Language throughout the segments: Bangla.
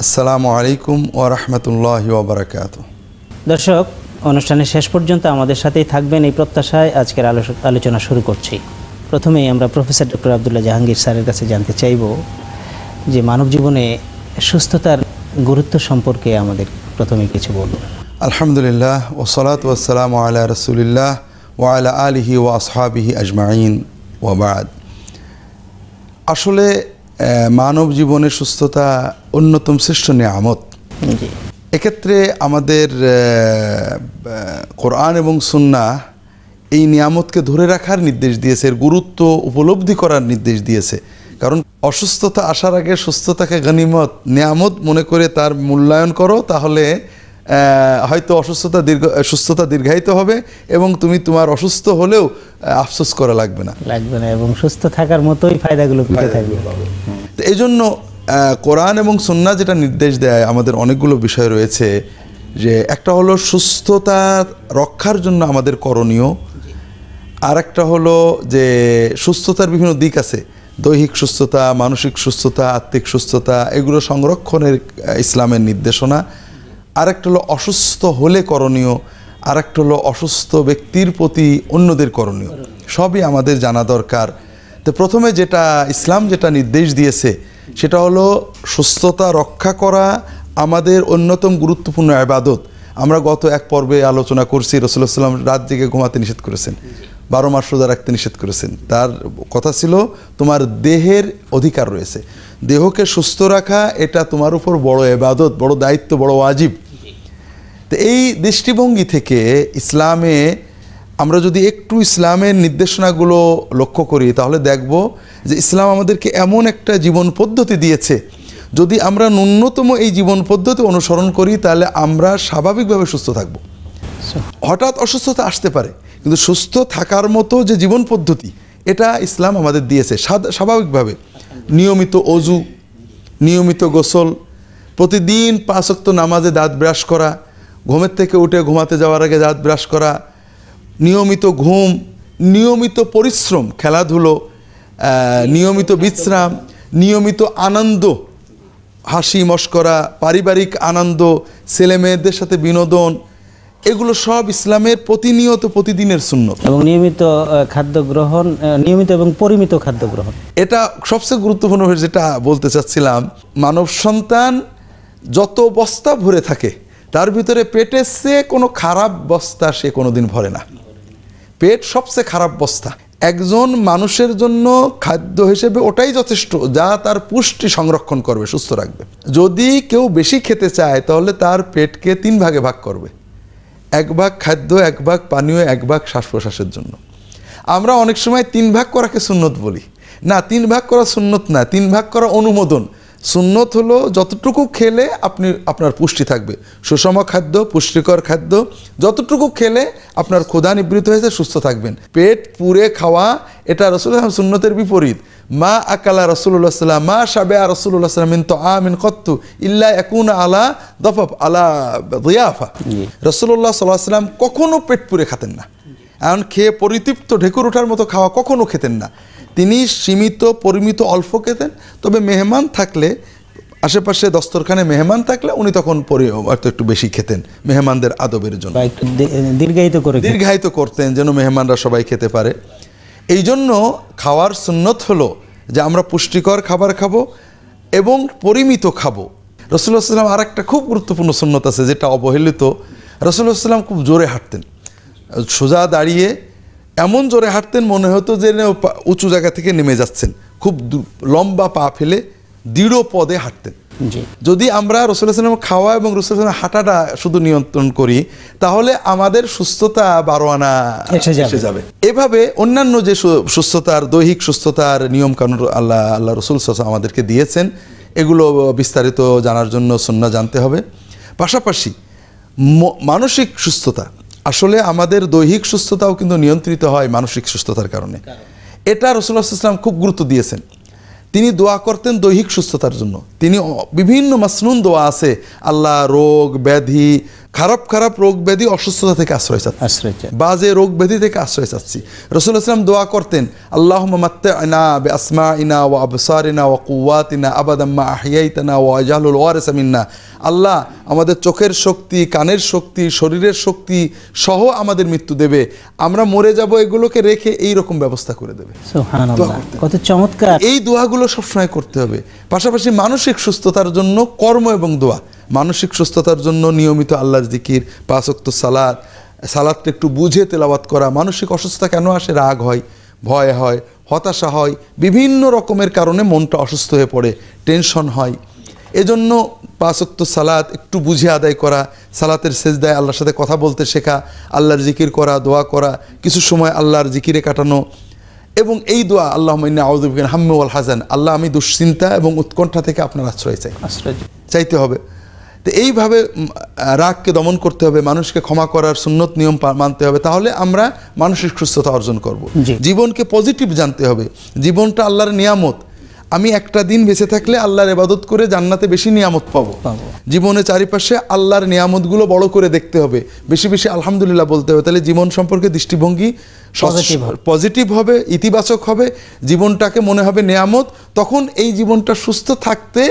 আসসালামু আলাইকুম ওয়া রাহমাতুল্লাহি ওয়া বারাকাতুহু। দর্শক, অনুষ্ঠানের শেষ পর্যন্ত আমাদের সাথেই থাকবেন এই প্রত্যাশায় আজকের আলোচনা শুরু করছি। প্রথমেই আমরা প্রফেসর ডক্টর আব্দুল্লাহ জাহাঙ্গীর স্যারের কাছে জানতে চাইব যে মানব জীবনে সুস্থতার গুরুত্ব সম্পর্কে আমাদের প্রথমে কিছু বলুন। আলহামদুলিল্লাহ ওয়াসসালাতু ওয়াসসালামু আলা রাসূলিল্লাহ ওয়া আলা আলিহি ওয়া আসহাবিহি আজমাইন ওয়া বাদ। আসলে মানব জীবনের সুস্থতা অন্যতম শ্রেষ্ঠ নিয়ামত। এক্ষেত্রে আমাদের কোরআন এবং সুন্নাহ এই নিয়ামতকে ধরে রাখার নির্দেশ দিয়েছে, এর গুরুত্ব উপলব্ধি করার নির্দেশ দিয়েছে। কারণ অসুস্থতা আসার আগে সুস্থতাকে গনিমত নিয়ামত মনে করে তার মূল্যায়ন করো, তাহলে হয়তো সুস্থতা দীর্ঘায়িত হবে এবং তুমি তোমার অসুস্থ হলেও আফসোস করা লাগবে না এবং সুস্থ থাকার মতোই ফায়দাগুলো পেতে থাকবে। এই জন্য কোরআন এবং সুন্নাহ যেটা নির্দেশ দেয়, আমাদের অনেকগুলো বিষয় রয়েছে, যে একটা হলো সুস্থতা রক্ষার জন্য আমাদের করণীয়, আর একটা হলো যে সুস্থতার বিভিন্ন দিক আছে, দৈহিক সুস্থতা, মানসিক সুস্থতা, আত্মিক সুস্থতা, এগুলো সংরক্ষণের ইসলামের নির্দেশনা। আর একটা হলো অসুস্থ হলে করণীয়, আর একটা হলো অসুস্থ ব্যক্তির প্রতি অন্যদের করণীয়। সবই আমাদের জানা দরকার। তো প্রথমে যেটা ইসলাম যেটা নির্দেশ দিয়েছে সেটা হলো সুস্থতা রক্ষা করা আমাদের অন্যতম গুরুত্বপূর্ণ ইবাদত। আমরা গত এক পর্বে আলোচনা করছি, রাসূলুল্লাহ সাল্লাল্লাহু আলাইহি ওয়াসাল্লাম রাত জেগে ঘুমাতে নিষেধ করেছেন, 12 মাস রোজা রাখতে নিষেধ করেছেন। তার কথা ছিল তোমার দেহের অধিকার রয়েছে, দেহকে সুস্থ রাখা এটা তোমার উপর বড় ইবাদত, বড় দায়িত্ব, বড় ওয়াজিব। তো এই দৃষ্টিভঙ্গি থেকে ইসলামে আমরা যদি একটু ইসলামের নির্দেশনাগুলো লক্ষ্য করি, তাহলে দেখব যে ইসলাম আমাদেরকে এমন একটা জীবন পদ্ধতি দিয়েছে, যদি আমরা ন্যূনতম এই জীবন পদ্ধতি অনুসরণ করি তাহলে আমরা স্বাভাবিকভাবে সুস্থ থাকব। হঠাৎ অসুস্থতা আসতে পারে, কিন্তু সুস্থ থাকার মতো যে জীবন পদ্ধতি এটা ইসলাম আমাদের দিয়েছে স্বাভাবিকভাবে। নিয়মিত অজু, নিয়মিত গোসল, প্রতিদিন 5 ওয়াক্ত নামাজে দাঁত ব্রাশ করা, ঘুমের থেকে উঠে ঘুমাতে যাওয়ার আগে দাঁত ব্রাশ করা, নিয়মিত ঘুম, নিয়মিত পরিশ্রম, খেলাধুলো, নিয়মিত বিশ্রাম, নিয়মিত আনন্দ, হাসি মশকরা, পারিবারিক আনন্দ, ছেলে মেয়েদের সাথে বিনোদন, এগুলো সব ইসলামের প্রতিনিয়ত প্রতিদিনের সুন্নত। এবং নিয়মিত খাদ্য গ্রহণ, নিয়মিত এবং পরিমিত খাদ্য গ্রহণ, এটা সবচেয়ে গুরুত্বপূর্ণ। যেটা বলতে চাচ্ছিলাম, মানব সন্তান যত বস্তা ভরে থাকে তার ভিতরে পেটের চেয়ে কোনো খারাপ বস্তা সে কোনোদিন ভরে না। পেট সবচেয়ে খারাপ বস্তা। একজন মানুষের জন্য খাদ্য হিসেবে ওটাই যথেষ্ট যা তার পুষ্টি সংরক্ষণ করবে, সুস্থ রাখবে। যদি কেউ বেশি খেতে চায় তাহলে তার পেটকে 3 ভাগে ভাগ করবে, 1 ভাগ খাদ্য, 1 ভাগ পানীয়, 1 ভাগ শ্বাস প্রশ্বাসের জন্য। আমরা অনেক সময় 3 ভাগ করাকে সুন্নত বলি, না, 3 ভাগ করা সুন্নত না, 3 ভাগ করা অনুমোদন। সুন্নত হলো যতটুকু খেলে আপনার পুষ্টি থাকবে, সুষম খাদ্য, পুষ্টিকর খাদ্য, যতটুকু খেলে আপনার ক্ষুধা নিবৃত্ত হয়েছে, সুস্থ থাকবেন। পেট পুরে খাওয়া এটা রাসূলুল্লাহ সুন্নতের বিপরীত। মা আকালা রাসূলুল্লাহ সাল্লাল্লাহু মা শাবিআ রাসূলুল্লাহ সাল্লাল্লাহু মিন তুআমিন কত্তু ইল্লা ইয়াকুনা আলা দাফাফ আলা দিয়াফা। রাসূলুল্লাহ সাল্লাল্লাহু আলাইহি ওয়াসাল্লাম কখনো পেট পুরে খেতেন না, এমন খেয়ে পরিতৃপ্ত ঢেকুর ওঠার মতো খাওয়া কখনো খেতেন না। তিনি সীমিত পরিমিত অল্প খেতেন, তবে মেহমান থাকলে, আশেপাশে দস্তরখানে মেহমান থাকলে উনি তখন একটু বেশি খেতেন মেহমানদের আদবের জন্য, দীর্ঘায়িত করতেন যেন মেহমানরা সবাই খেতে পারে। এই জন্য খাওয়ার সুন্নত হলো যে আমরা পুষ্টিকর খাবার খাবো এবং পরিমিত খাবো। রাসূলুল্লাহ সাল্লাল্লাহু আলাইহি ওয়াসাল্লাম আর একটা খুব গুরুত্বপূর্ণ সুন্নত আছে যেটা অবহেলিত। রাসূলুল্লাহ সাল্লাল্লাহু আলাইহি ওয়াসাল্লাম খুব জোরে হাঁটতেন, সোজা দাঁড়িয়ে এমন জোরে হাঁটতেন মনে হতো যে উঁচু জায়গা থেকে নেমে যাচ্ছেন, খুব লম্বা পা ফেলে দৃঢ় পদে হাঁটতেন। যদি আমরা রাসূলুল্লাহ সাল্লাল্লাহু আলাইহি ওয়াসাল্লাম খাওয়া এবং রাসূলুল্লাহ সাল্লাল্লাহু আলাইহি ওয়াসাল্লাম হাঁটাটা শুধু নিয়ন্ত্রণ করি, তাহলে আমাদের সুস্থতা 12 আনা এসে যাবে। এভাবে অন্যান্য যে সুস্থতার, দৈহিক সুস্থতার নিয়ম কানুন আল্লাহ রাসূল সাল্লাল্লাহু আলাইহি ওয়াসাল্লাম আমাদেরকে দিয়েছেন, এগুলো বিস্তারিত জানার জন্য সুন্নাহ জানতে হবে। পাশাপাশি মানসিক সুস্থতা, আসলে আমাদের দৈহিক সুস্থতাও কিন্তু নিয়ন্ত্রিত হয় মানসিক সুস্থতার কারণে। এটা রাসূলুল্লাহ সাল্লাল্লাহু আলাইহি ওয়াসাল্লাম খুব গুরুত্ব দিয়েছেন। তিনি দোয়া করতেন দৈহিক সুস্থতার জন্য। তিনি বিভিন্ন মাসনুন দোয়া আছে, আল্লাহ রোগ ব্যাধি, খারাপ রোগ ব্যাধি অসুস্থতা থেকে আশ্রয় চাচ্ছি, বাজে রোগ ব্যাধি থেকে আশ্রয় চাচ্ছি। রাসূলুল্লাহ সাল্লাল্লাহু আলাইহি ওয়াসাল্লাম দোয়া করতেন, আল্লাহুম্মা মাত্তি'না বিআসমাইনা ওয়া আবসারিনা ওয়া কুওয়াতিনা আবাদাম মা আহইয়াইতানা ওয়া আজআলুল ওয়ারিসা মিন্না। আল্লাহ আমাদের চোখের শক্তি, কানের শক্তি, শরীরের শক্তি সহ আমাদের মৃত্যু দেবে, আমরা মরে যাব এগুলোকে রেখে এই রকম ব্যবস্থা করে দেবে। সুবহানাল্লাহ, কত চমৎকার। এই দোয়াগুলো সবসময় করতে হবে। পাশাপাশি মানসিক সুস্থতার জন্য কর্ম এবং দোয়া। মানসিক সুস্থতার জন্য নিয়মিত আল্লাহর জিকির, 5 ওয়াক্ত সালাত, সালাতটা একটু বুঝে তেলাওয়াত করা। মানসিক অসুস্থতা কেন আসে? রাগ হয়, ভয় হয়, হতাশা হয়, বিভিন্ন রকমের কারণে মনটা অসুস্থ হয়ে পড়ে, টেনশন হয়। এজন্য 5 ওয়াক্ত সালাত একটু বুঝে আদায় করা, সালাতের সেজদায় আল্লাহর সাথে কথা বলতে শেখা, আল্লাহর জিকির করা, দোয়া করা, কিছু সময় আল্লাহর জিকিরে কাটানো। এবং এই দোয়া, আল্লাহুম্মা ইন্নী আউযু বিকা মিনাল হাম্মি ওয়াল হাযান, আল্লাহ আমি দুশ্চিন্তা এবং উৎকণ্ঠা থেকে আপনার আশ্রয় চাইতে হবে। তো এইভাবে রাগকে দমন করতে হবে, মানুষকে ক্ষমা করার সুন্নত নিয়ম মানতে হবে, তাহলে আমরা মানসিক সুস্থতা অর্জন করব। জীবনকে পজিটিভ জানতে হবে, জীবনটা আল্লাহর নিয়ামত। আমি একটা দিন বেঁচে থাকলে আল্লাহর ইবাদত করে জান্নাতে বেশি নিয়ামত পাবো। জীবনে চারিপাশে আল্লাহর নিয়ামতগুলো বড় করে দেখতে হবে, বেশি বেশি আলহামদুলিল্লাহ বলতে হবে, তাহলে জীবন সম্পর্কে দৃষ্টিভঙ্গি পজিটিভ হবে, ইতিবাচক হবে, জীবনটাকে মনে হবে নিয়ামত। তখন এই জীবনটা সুস্থ থাকতে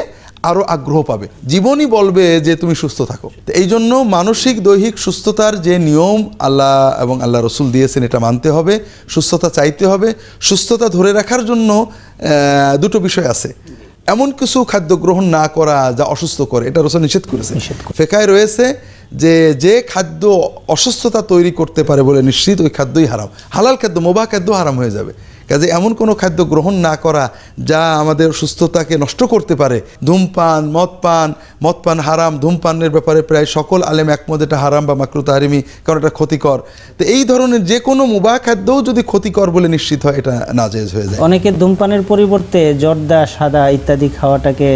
আরও আগ্রহ পাবে, জীবনই বলবে যে তুমি সুস্থ থাকো। এই জন্য মানসিক দৈহিক সুস্থতার যে নিয়ম আল্লাহ এবং আল্লাহ রসুল দিয়েছেন, এটা মানতে হবে, সুস্থতা চাইতে হবে। সুস্থতা ধরে রাখার জন্য দুটো বিষয় আছে। এমন কিছু খাদ্য গ্রহণ না করা যা অসুস্থ করে, এটা রসুল নিষেধ করেছে। ফিকহে রয়েছে যে খাদ্য অসুস্থতা তৈরি করতে পারে বলে নিশ্চিত, ওই খাদ্যই হারাম। হালাল খাদ্য, মুবাহ খাদ্য হারাম হয়ে যাবে। কাজে এমন কোনো খাদ্য গ্রহণ না করা যা আমাদের সুস্থতাকে নষ্ট করতে পারে। ধূমপান, মদপান হারাম। ধূমপানের ব্যাপারে প্রায় সকল আলেম একমত, এটা হারাম বা মাকরুহ তাহরিমি, কারণ এটা ক্ষতিকর। তো এই ধরনের যে কোনো মুবাহ খাদ্যও যদি ক্ষতিকর বলে নিশ্চিত হয়, এটা নাজেজ হয়ে যায়। অনেকে ধূমপানের পরিবর্তে জর্দা, সাদা ইত্যাদি খাওয়াটাকে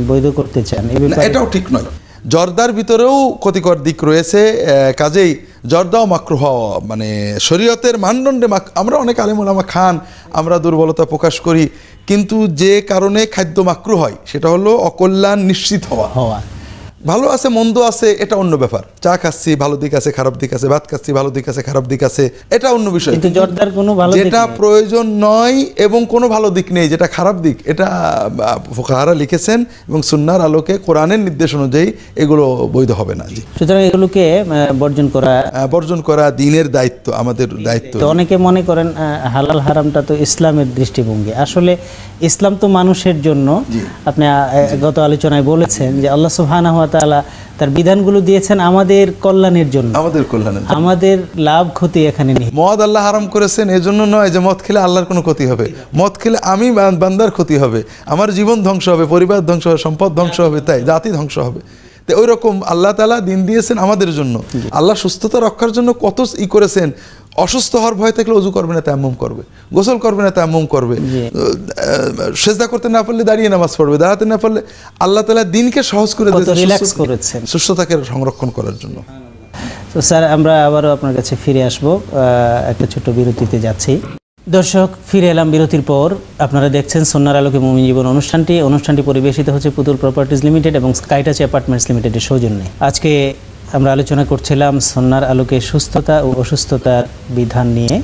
বৈধ করতে চান, এটাও ঠিক নয়। জর্দার ভিতরেও ক্ষতিকর দিক রয়েছে, কাজেই জর্দাও মাকরুহ, মানে শরীয়তের মানদণ্ডে আমরা অনেক আলেম ওলামা খান, আমরা দুর্বলতা প্রকাশ করি, কিন্তু যে কারণে খাদ্য মাকরুহ হয় সেটা হলো অকল্যাণ নিশ্চিত হওয়া। ভালো আছে মন্দ আছে এটা অন্য ব্যাপার, চা খাচ্ছি ভালো দিক আছে খারাপ দিক আছে, ভাত খাচ্ছি ভালো দিক আছে খারাপ দিক আছে, এটা অন্য বিষয়। কিন্তু জর্দার কোনো ভালো দিক যেটা প্রয়োজন নয় এবং কোনো ভালো দিক নেই, যেটা খারাপ দিক, এটা ফুকাহারা লিখেছেন এবং সুন্নাহর আলোকে কোরআনের নির্দেশ অনুযায়ী এগুলো বৈধ হবে না। জি, সুতরাং এগুলোকে বর্জন করা দ্বীনের দায়িত্ব, আমাদের দায়িত্ব। তো অনেকে মনে করেন হালাল হারামটা তো ইসলামের দৃষ্টিভঙ্গি, আসলে ইসলাম তো মানুষের জন্য। আপনি গত আলোচনায় বলেছেন যে আল্লাহ সুবহানাহু ওয়া তাআলা তার বিধানগুলো দিয়েছেন আমাদের কল্যাণের জন্য, আমাদের লাভ ক্ষতি এখানে নেই। মদ আল্লাহ হারাম করেছেন এজন্য নয় যে মদ খেলে আল্লাহর কোনো ক্ষতি হবে, মদ খেলে আমি বান্দার ক্ষতি হবে, আমার জীবন ধ্বংস হবে, পরিবার ধ্বংস হবে, সম্পদ ধ্বংস হবে, তাই জাতি ধ্বংস হবে। তো ওই রকম আল্লাহ তাআলা দিন দিয়েছেন আমাদের জন্য। আল্লাহ সুস্থতা রক্ষার জন্য কত করেছেন। অসুস্থ হওয়ার ভয় থাকলে ওযু করবে না তায়াম্মুম করবে, গোসল করবে না তায়াম্মুম করবে, সেজদা করতে না পারলে দাঁড়িয়ে নামাজ পড়বে, দাঁড়াতে না পারলে আল্লাহ তাআলা দিনকে সহজ করে দিয়েছেন সুস্থতাকে সংরক্ষণ করার জন্য। তো স্যার, আমরা আবারও আপনার কাছে ফিরে আসব, একটা ছোট্ট বিরতিতে যাচ্ছি। দর্শক, ফিরে এলাম বিরতির পর। আপনারা দেখছেন সুন্নাহর আলোকে মুমিন জীবন অনুষ্ঠানটি পরিবেশিত হচ্ছে পুতুল প্রপার্টিজ লিমিটেড এবং স্কাইটাচ অ্যাপার্টমেন্টস লিমিটেডের সৌজন্যে। আজকে আমরা আলোচনা করছিলাম সুন্নাহর আলোকে সুস্থতা ও অসুস্থতার বিধান নিয়ে।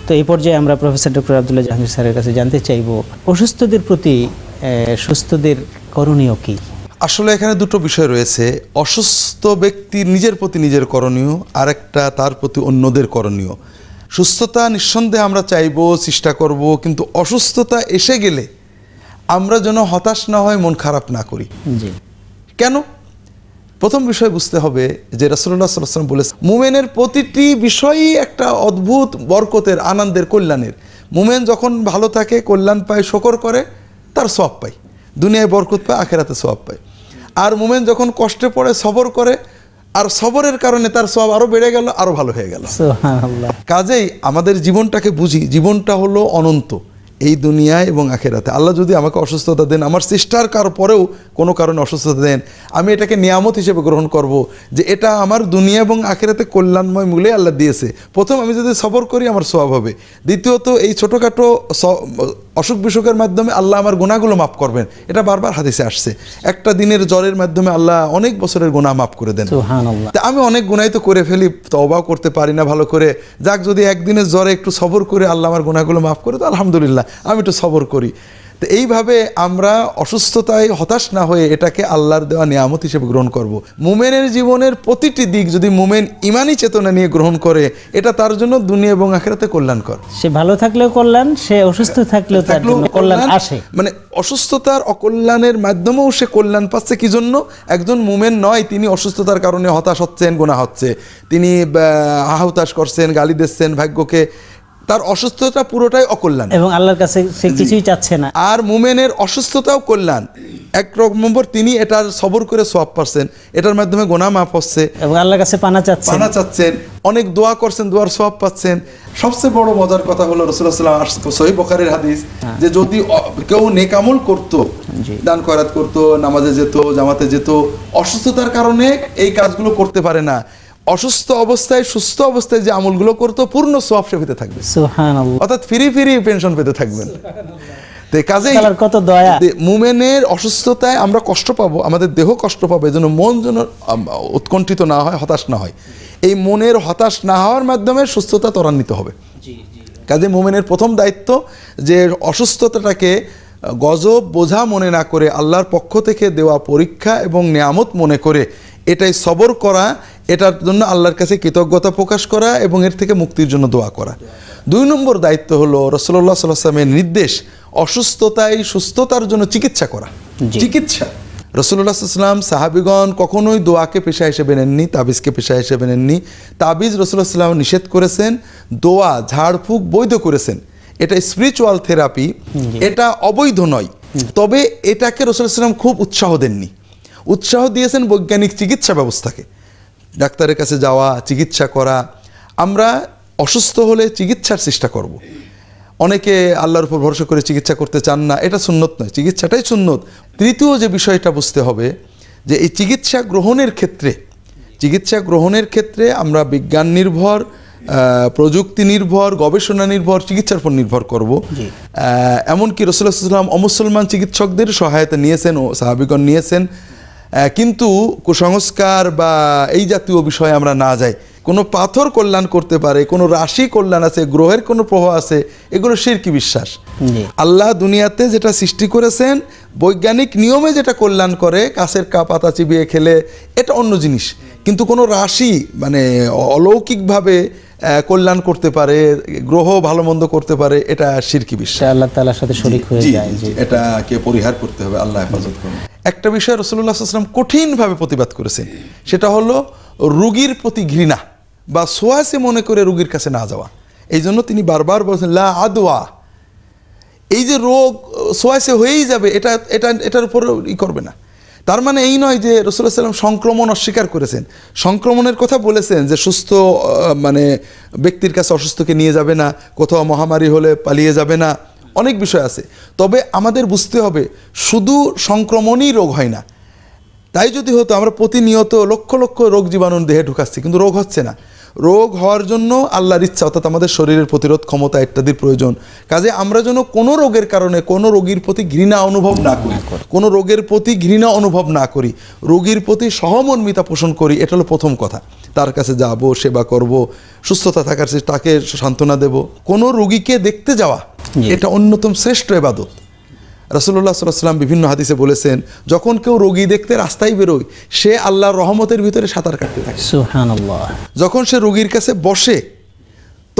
তো এই পর্যায়ে আমরা প্রফেসর ডক্টর আব্দুল্লাহ জাহাঙ্গীর স্যারের কাছে জানতে চাইব, অসুস্থদের প্রতি সুস্থদের করণীয় কি? আসলে এখানে দুটো বিষয় রয়েছে। অসুস্থ ব্যক্তির নিজের প্রতি নিজের করণীয়, আরেকটা তার প্রতি অন্যদের করণীয়। সুস্থতা নিঃসন্দেহে আমরা চাইব, চেষ্টা করব, কিন্তু অসুস্থতা এসে গেলে আমরা যেন হতাশ না হয়, মন খারাপ না করি। কেন? প্রথম বিষয় বুঝতে হবে যে রাসূলুল্লাহ সাল্লাল্লাহু আলাইহি ওয়াসাল্লাম বলেছেন, মুমিনের প্রতিটি বিষয়ই একটা অদ্ভুত বরকতের, আনন্দের, কল্যাণের। মুমিন যখন ভালো থাকে, কল্যাণ পায়, শুকর করে, তার সওয়াব পায়, দুনিয়ায় বরকত পায়, আখিরাতে সওয়াব পায়। আর মুমিন যখন কষ্টে পড়ে, সবর করে, আর সবরের কারণে তার সওয়াব আরো বেড়ে গেল, আরো ভালো হয়ে গেল। সুবহানাল্লাহ। কাজেই আমাদের জীবনটাকে বুঝি, জীবনটা হলো অনন্ত, এই দুনিয়ায় এবং আখিরাতে। আল্লাহ যদি আমাকে অসুস্থতা দেন, আমার চেষ্টার পরেও কোনো কারণে অসুস্থতা দেন, আমি এটাকে নিয়ামত হিসেবে গ্রহণ করব, যে এটা আমার দুনিয়া এবং আখিরাতে কল্যাণময় মূলে আল্লাহ দিয়েছে। প্রথম আমি যদি সবর করি, আমার সওয়াব হবে। দ্বিতীয়ত এই ছোটোখাটো অসুখ বিসুখের মাধ্যমে আল্লাহ আমার গুনাহগুলো মাফ করবেন, এটা বারবার হাদিসে আসছে। একটা দিনের জ্বরের মাধ্যমে আল্লাহ অনেক বছরের গুনাহ মাফ করে দেন। সুবহানাল্লাহ। তা আমি অনেক গুনাহ তো করে ফেলি, তওবাও করতে পারি না ভালো করে। যাক, যদি একদিনের জ্বরে একটু সবর করে আল্লাহ আমার গুনাহগুলো মাফ করে, তো আলহামদুলিল্লাহ, আমি একটু সবর করি। তো এইভাবে আমরা অসুস্থতায় হতাশ না হয়ে এটাকে আল্লাহর দেওয়া নিয়ামত হিসেবে গ্রহণ করব। মুমিনের জীবনের প্রতিটি দিক যদি মুমিন ইমানি চেতনা নিয়ে গ্রহণ করে, এটা তার জন্য দুনিয়া এবং আখিরাতে কল্যাণকর। সে ভালো থাকলেও কল্যাণ, সে অসুস্থ থাকলেও তার জন্য কল্যাণ আসে। মানে অসুস্থতার অকল্যাণের মাধ্যমেও সে কল্যাণ পাচ্ছে। কি জন্য? একজন মুমিন নয় তিনি অসুস্থতার কারণে হতাশ হচ্ছেন, গুনাহ হচ্ছে, তিনি হাহুতাশ করছেন, গালি দিচ্ছেন ভাগ্যকে, তার অসুস্থতা পুরোটাই অকল্যাণ এবং আল্লাহর কাছে সে কিছুই চাচ্ছে না। আর মুমিনের অসুস্থতাও কল্যাণ। এক নম্বর তিনি এটার সবর করে সওয়াব পাচ্ছেন, এটার মাধ্যমে গুনাহ মাফ হচ্ছে এবং আল্লাহর কাছে পানা চাচ্ছেন, অনেক দোয়া করছেন, দোয়ার সওয়াব পাচ্ছেন। সবচেয়ে বড় মজার কথা হলো রাসূলুল্লাহ সাল্লাল্লাহু আলাইহি ওয়াসাল্লাম সহিহ বুখারীর হাদিস, যে যদি কেউ নেক আমল করত, দান খয়রাত করত, নামাজে যেত, জামাতে যেত, অসুস্থতার কারণে এই কাজগুলো করতে পারে না, অসুস্থ অবস্থায় সুস্থ অবস্থায় যে আমলগুলো করতো পূর্ণ সওয়াব সে পেতে থাকবে। সুবহানাল্লাহ। অর্থাৎ ফ্রি পেনশন পেতে থাকবেন। তো কাজেই কত দয়া। মুমিনের অসুস্থতায় আমরা কষ্ট পাবো, আমাদের দেহ কষ্ট পাবে, যেন মন যেন উৎকণ্ঠিত না হয়, হতাশ না হয়। এই মনের হতাশ না হওয়ার মাধ্যমে সুস্থতা ত্বরান্বিত হবে। কাজে মুমিনের প্রথম দায়িত্ব যে অসুস্থতাটাকে গজব বোঝা মনে না করে আল্লাহর পক্ষ থেকে দেওয়া পরীক্ষা এবং নিয়ামত মনে করে এটাই সবর করা, এটার জন্য আল্লাহর কাছে কৃতজ্ঞতা প্রকাশ করা এবং এর থেকে মুক্তির জন্য দোয়া করা। 2 নম্বর দায়িত্ব হলো রাসূলুল্লাহ সাল্লাল্লাহু আলাইহি ওয়াসাল্লামের নির্দেশ, অসুস্থতায় সুস্থতার জন্য চিকিৎসা করা। চিকিৎসা রাসূলুল্লাহ সাল্লাল্লাহু আলাইহি ওয়াসাল্লাম সাহাবীগণ কখনোই দোয়াকে পেশা হিসেবে নেননি, তাবিজকে পেশা হিসেবে নেননি। তাবিজ রাসূলুল্লাহ সাল্লাল্লাহু আলাইহি ওয়াসাল্লাম নিষেধ করেছেন, দোয়া ঝাড়ফুঁক বৈধ করেছেন। এটা স্পিরিচুয়াল থেরাপি, এটা অবৈধ নয়। তবে এটাকে রাসূলুল্লাহ সাল্লাল্লাহু আলাইহি ওয়াসাল্লাম খুব উৎসাহ দেননি, উৎসাহ দিয়েছেন বৈজ্ঞানিক চিকিৎসা ব্যবস্থাকে, ডাক্তারের কাছে যাওয়া, চিকিৎসা করা। আমরা অসুস্থ হলে চিকিৎসার চেষ্টা করব। অনেকে আল্লাহর উপর ভরসা করে চিকিৎসা করতে চান না, এটা সুন্নত নয়, চিকিৎসাটাই সুন্নত। তৃতীয় যে বিষয়টা বুঝতে হবে যে এই চিকিৎসা গ্রহণের ক্ষেত্রে আমরা বিজ্ঞান নির্ভর, প্রযুক্তি নির্ভর, গবেষণা নির্ভর চিকিৎসার উপর নির্ভর করব। এমনকি রাসূলুল্লাহ সাল্লাল্লাহু আলাইহি ওয়াসাল্লাম অমুসলমান চিকিৎসকদের সহায়তা নিয়েছেন ও সাহাবীগণ নিয়েছেন। কিন্তু কুসংস্কার বা এই জাতীয় বিষয়ে আমরা না যাই। কোনো পাথর কল্যাণ করতে পারে, কোনো রাশি কল্যাণ আছে, গ্রহের কোনো প্রভাব আছে, এগুলো শিরকি বিশ্বাস। আল্লাহ দুনিয়াতে যেটা সৃষ্টি করেছেন বৈজ্ঞানিক নিয়মে যেটা কল্যাণ করে, গাছের পাতা চিবিয়ে খেলে, এটা অন্য জিনিস। কিন্তু কোনো রাশি মানে অলৌকিকভাবে কল্যাণ করতে পারে, গ্রহ ভালো মন্দ করতে পারে, এটা শিরকি বিশ্বাস, আল্লাহ তাআলার সাথে শরীক হয়ে যায়। এটাকে পরিহার করতে হবে, আল্লাহ হেফাজত করুন। একটা বিষয় রাসূলুল্লাহ সাল্লাল্লাহু আলাইহি ওয়াসাল্লাম কঠিনভাবে প্রতিবাদ করেছেন, সেটা হলো রোগীর প্রতি ঘৃণা বা সোয়াসে মনে করে রোগীর কাছে না যাওয়া। এই জন্য তিনি বারবার বলছেন লা আদওয়া, এই যে রোগ সোয়াসে হয়েই যাবে, এটার উপর করবে না। তার মানে এই নয় যে রাসূলুল্লাহ সাল্লাল্লাহু আলাইহি ওয়াসাল্লাম সংক্রমণ অস্বীকার করেছেন, সংক্রমণের কথা বলেছেন যে সুস্থ মানে ব্যক্তির কাছে অসুস্থকে নিয়ে যাবে না, কোথাও মহামারী হলে পালিয়ে যাবে না, অনেক বিষয় আছে। তবে আমাদের বুঝতে হবে শুধু সংক্রমণই রোগ হয় না। তাই যদি হতো আমরা প্রতিনিয়ত লক্ষ লক্ষ রোগ জীবাণু দেহে ঢুকাচ্ছি, কিন্তু রোগ হচ্ছে না। রোগ হওয়ার জন্য আল্লাহর ইচ্ছা, অর্থাৎ আমাদের শরীরের প্রতিরোধ ক্ষমতা ইত্যাদির প্রয়োজন। কাজে আমরা যেন কোনো রোগের কারণে কোনো রোগীর প্রতি ঘৃণা অনুভব না করি, কোনো রোগের প্রতি ঘৃণা অনুভব না করি, রোগীর প্রতি সহমর্মিতা পোষণ করি। এটা হলো প্রথম কথা। তার কাছে যাব, সেবা করব, সুস্থতা থাকার তাকে সান্ত্বনা দেব। কোনো রোগীকে দেখতে যাওয়া এটা অন্যতম শ্রেষ্ঠ ইবাদত। রাসূলুল্লাহ সাল্লাল্লাহু আলাইহি ওয়াসাল্লাম বিভিন্ন হাদিসে বলেছেন, যখন কেউ রোগী দেখতে রাস্তায় বেরোয় সে আল্লাহর রহমতের ভিতরে সাঁতার কাটতে থাকে। সুবহানাল্লাহ। যখন সে রোগীর কাছে বসে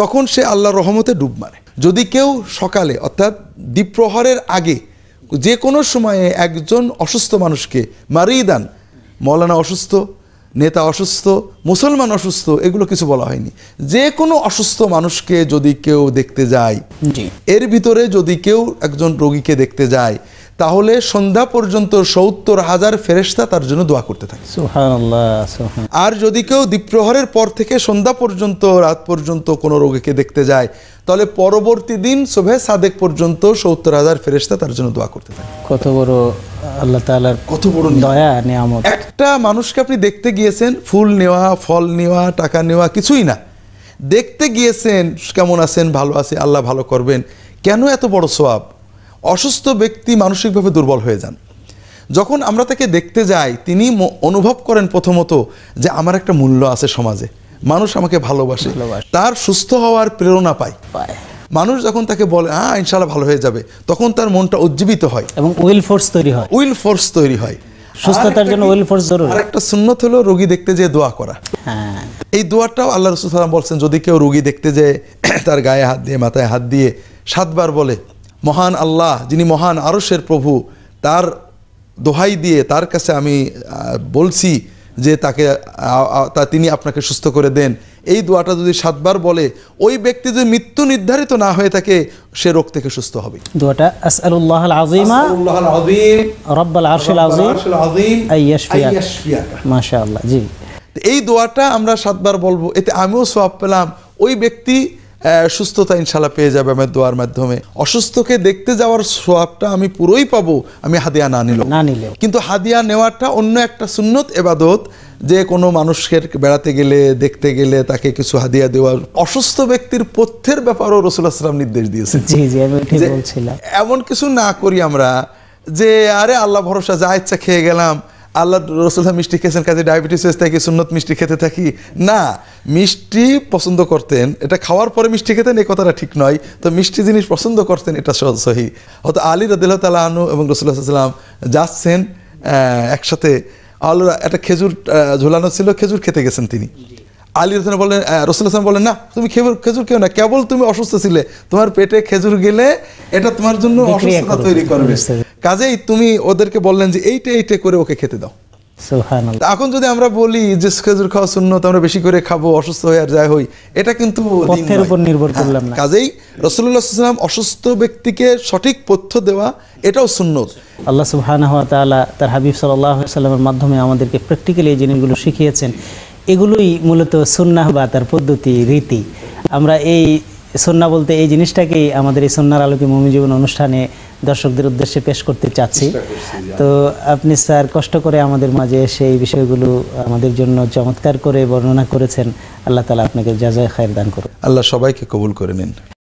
তখন সে আল্লাহর রহমতে ডুব মারে। যদি কেউ সকালে অর্থাৎ দ্বীপ্রহরের আগে যে কোনো সময়ে একজন অসুস্থ মানুষকে, মারিদান, মৌলানা অসুস্থ, নেতা অসুস্থ, মুসলমান অসুস্থ, এগুলো কিছু বলা হয়নি, যে কোনো অসুস্থ মানুষকে যদি কেউ দেখতে যায়, এর ভিতরে যদি কেউ একজন রোগীকে দেখতে যায়, তাহলে সন্ধ্যা পর্যন্ত ৭০,০০০ ফেরেশতা তার জন্য দোয়া করতে থাকে। সুবহানাল্লাহ, সুবহানাল্লাহ। আর যদি কেউ দ্বীপ্রহরের পর থেকে সন্ধ্যা পর্যন্ত, রাত পর্যন্ত কোনো রোগীকে দেখতে যায়, তাহলে পরবর্তী দিন সুবহে সাদেক পর্যন্ত ৭০,০০০ ফেরেশতা তার জন্য দোয়া করতে থাকে। কত বড় আল্লাহ তাআলার কত বড় দয়া, নিয়ামত। একটা মানুষকে আপনি দেখতে গিয়েছেন, ফুল নেওয়া, ফল নেওয়া, টাকা নেওয়া কিছুই না, দেখতে গিয়েছেন কেমন আছেন, ভালো আছে, আল্লাহ ভালো করবেন, কেন এত বড় সওয়াব? অসুস্থ ব্যক্তি মানসিকভাবে দুর্বল হয়ে যান। যখন আমরা তাকে দেখতে যাই, তিনি অনুভব করেন প্রথমত যে আমার একটা মূল্য আছে সমাজে, মানুষ আমাকে ভালোবাসে, তার সুস্থ হওয়ার প্রেরণা পায়। মানুষ যখন তাকে বলে ইনশাআল্লাহ ভালো হয়ে যাবে, তখন তার মনটা উজ্জীবিত হয় এবং উইল ফোর্স তৈরি হয়। সুস্থতার জন্য উইল ফোর্স জরুরি। আর একটা সুন্নত হলো রোগী দেখতে যেয়ে দোয়া করা। এই দোয়াটাও আল্লাহ রাসূল সাল্লাল্লাহু আলাইহি ওয়াসাল্লাম বলছেন, যদি কেউ রোগী দেখতে যায় তার গায়ে হাত দিয়ে মাথায় হাত দিয়ে 7 বার বলে, মহান আল্লাহ যিনি মহান আরশের প্রভু, তার দোহাই দিয়ে তার কাছে আমি বলছি যে তাকে তিনি আপনাকে সুস্থ করে দেন, এই দোয়াটা যদি 7 বার বলে, ওই ব্যক্তি যদি মৃত্যু নির্ধারিত না হয়ে থাকে, সে রোগ থেকে সুস্থ হবে। দোয়াটা আসআলুল্লাহাল আযীমা রাব্বাল আরশিল আযীম আইয়াশফিয়াকা। মাশাআল্লাহ। জি, এই দোয়াটা আমরা 7 বার বলবো, এতে আমিও সওয়াব পেলাম, ওই ব্যক্তি সুস্থতা ইনশাআল্লাহ পেয়ে যাবে আমার দোয়ার মাধ্যমে। অসুস্থকে দেখতে যাওয়ার সওয়াবটা আমি পুরোই পাবো আমি হাদিয়া না নিলেও। কিন্তু হাদিয়া নেওয়াটা অন্য একটা সুন্নত ইবাদত, যে কোনো মানুষকে বেড়াতে গেলে দেখতে গেলে তাকে কিছু হাদিয়া দেওয়ার। অসুস্থ ব্যক্তির পথ্যের ব্যাপারেও রাসূলুল্লাহ সাল্লাল্লাহু আলাইহি ওয়াসাল্লাম নির্দেশ দিয়েছেন। জি জি, আমি ঠিক বলছিলাম। এমন কিছু না করি আমরা যে আরে আল্লাহ ভরসা, যা ইচ্ছা খেয়ে গেলাম, আল্লাহ রাসূল মিষ্টি খেয়েছেন কাজে ডায়াবেটিস হয়েছে থাকি, সুন্নত মিষ্টি খেতে থাকি না। মিষ্টি পছন্দ করতেন, এটা খাওয়ার পরে মিষ্টি খেতেন এই কথাটা ঠিক নয়, তো মিষ্টি জিনিস পছন্দ করতেন এটা সহি। হয়তো আলী রাদিয়াল্লাহু তাআলা আনহু এবং রাসূলুল্লাহ সাল্লাল্লাহু আলাইহি ওয়াসাল্লাম যাচ্ছেন একসাথে, একটা খেজুর ঝোলানো ছিল, খেজুর খেতে গেছেন তিনি। আলী রাদিয়াল্লাহু বলেন, রাসূলুল্লাহ সাল্লাল্লাহু বলেন, না তুমি খেজুর খেও না, কেবল তুমি অসুস্থ ছিলে, তোমার পেটে খেজুর গেলে এটা তোমার জন্য অসুস্থতা তৈরি করবে, কাজেই তুমি ওদেরকে বললেন যে এইটা করে ওকে খেতে দাও। সুবহানাল্লাহ। এখন যদি আমরা বলি যে খেজুর খাওয়া সুন্নত, আমরা বেশি করে খাবো, অসুস্থ হয়ে আর যাই হই, এটা কিন্তু পথ্যের উপর নির্ভর করলাম না। কাজেই রাসূলুল্লাহ সাল্লাল্লাহু আলাইহি ওয়াসাল্লাম অসুস্থ ব্যক্তিকে সঠিক পথ্য দেওয়া, এটাও সুন্নত। আল্লাহ সুবহানাহু ওয়া তাআলা তার হাবিব সাল্লাল্লাহু আলাইহি ওয়াসাল্লামের মাধ্যমে আমাদেরকে প্র্যাকটিক্যালি এই জিনিসগুলো শিখিয়েছেন। এগুলোই মূলত সুন্নাহ বা তার পদ্ধতি রীতি। আমরা এই সুন্নাহ বলতে এই জিনিসটাকেই আমাদের এই সুন্নাহর আলোকে মুমিন জীবন অনুষ্ঠানে দর্শকদের উদ্দেশ্যে পেশ করতে চাচ্ছি। তো আপনি স্যার কষ্ট করে আমাদের মাঝে এসে এই বিষয়গুলো আমাদের জন্য চমৎকার করে বর্ণনা করেছেন। আল্লাহ তাআলা আপনাকে জাযায়ে খায়ের দান করুন। আল্লাহ সবাইকে কবুল করে নিন।